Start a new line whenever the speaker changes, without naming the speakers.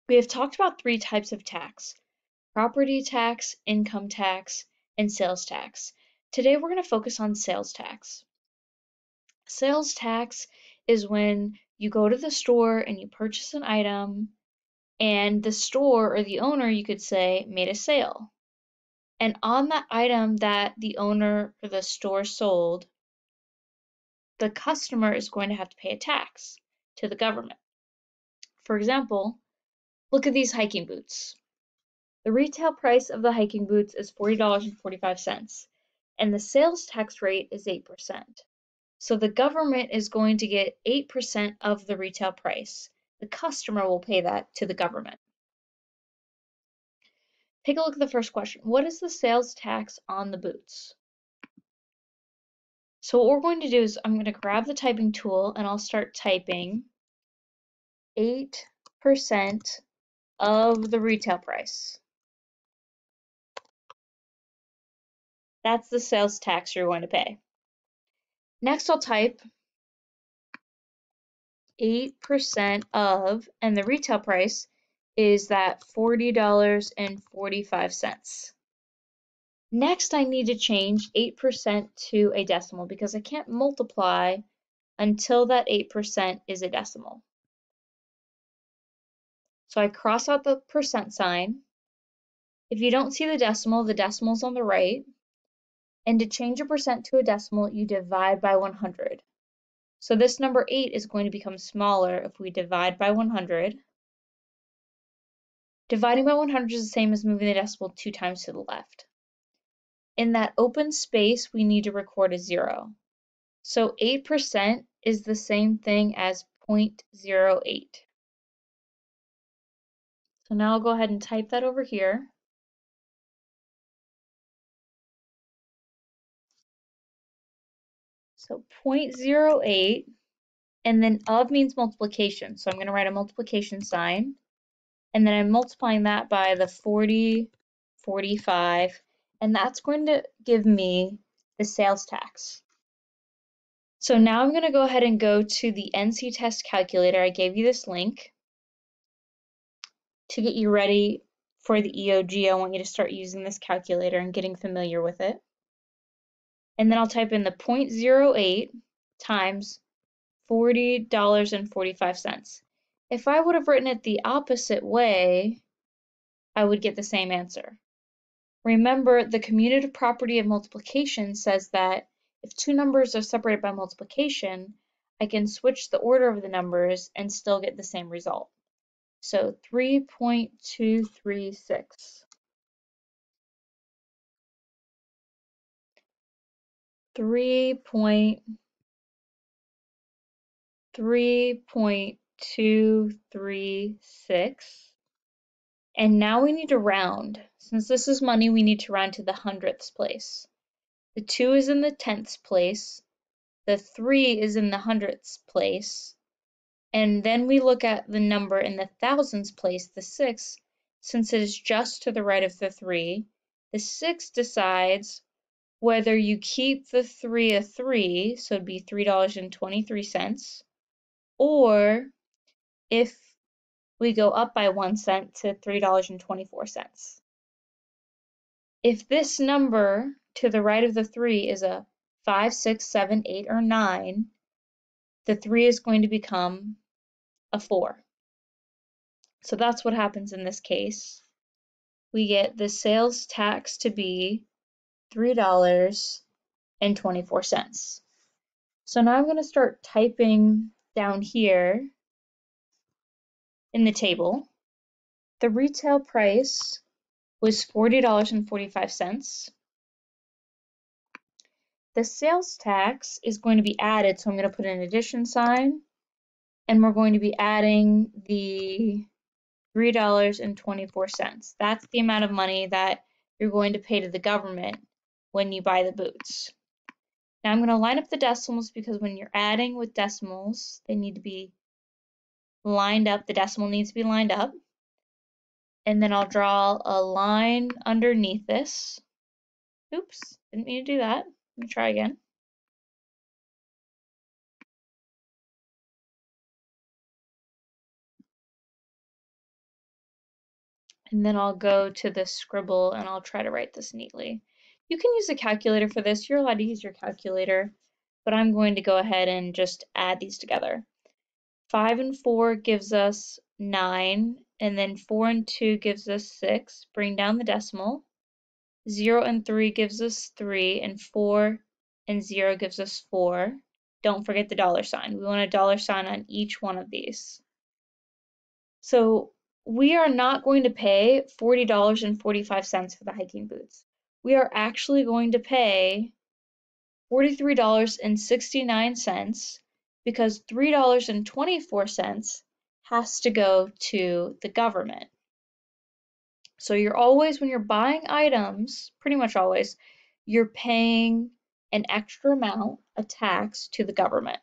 We have talked about three types of tax: property tax, income tax, and sales tax. Today we're going to focus on sales tax. Sales tax is when you go to the store and you purchase an item, and the store or the owner, you could say, made a sale. And on that item that the owner or the store sold, the customer is going to have to pay a tax to the government. For example, look at these hiking boots. The retail price of the hiking boots is $40.45, and the sales tax rate is 8%. So the government is going to get 8% of the retail price. The customer will pay that to the government. Take a look at the first question. What is the sales tax on the boots? So what we're going to do is I'm going to grab the typing tool and I'll start typing 8% of the retail price. That's the sales tax you're going to pay. Next I'll type 8% of, and the retail price is that $40.45. Next, I need to change 8% to a decimal because I can't multiply until that 8% is a decimal. So I cross out the percent sign. If you don't see the decimal's on the right. And to change a percent to a decimal, you divide by 100. So this number 8 is going to become smaller if we divide by 100. Dividing by 100 is the same as moving the decimal 2 times to the left. In that open space, we need to record a 0. So 8% is the same thing as 0.08. So now I'll go ahead and type that over here. So 0.08, and then of means multiplication. So I'm going to write a multiplication sign, and then I'm multiplying that by the 40, 45, and that's going to give me the sales tax. So now I'm going to go ahead and go to the NC Test calculator. I gave you this link to get you ready for the EOG. I want you to start using this calculator and getting familiar with it. And then I'll type in the 0.08 times $40.45. If I would have written it the opposite way, I would get the same answer. Remember, the commutative property of multiplication says that if two numbers are separated by multiplication, I can switch the order of the numbers and still get the same result. So 3.236. 3.236. And now we need to round. Since this is money, we need to round to the hundredths place. The 2 is in the tenths place. The 3 is in the hundredths place. And then we look at the number in the thousands place, the 6, since it is just to the right of the 3. The 6 decides whether you keep the 3 a 3, so it'd be $3.23, or if we go up by 1 cent to $3.24. If this number to the right of the 3 is a 5, 6, 7, 8, or 9, the 3 is going to become a 4. So that's what happens in this case. We get the sales tax to be $3.24. So now I'm going to start typing down here in the table. The retail price was $40.45. The sales tax is going to be added, so I'm going to put an addition sign, and we're going to be adding the $3.24. That's the amount of money that you're going to pay to the government when you buy the boots. Now I'm going to line up the decimals because when you're adding with decimals, they need to be lined up. The decimal needs to be lined up. And then I'll draw a line underneath this. Oops, didn't mean to do that. Let me try again. And then I'll go to the scribble and I'll try to write this neatly. You can use a calculator for this. You're allowed to use your calculator, but I'm going to go ahead and just add these together. 5 and 4 gives us 9, and then 4 and 2 gives us 6. Bring down the decimal. 0 and 3 gives us 3, and 4 and 0 gives us 4. Don't forget the dollar sign. We want a dollar sign on each one of these. So we are not going to pay $40.45 for the hiking boots. We are actually going to pay $43.69 because $3.24 has to go to the government. So you're always, when you're buying items, pretty much always, you're paying an extra amount, a tax, to the government.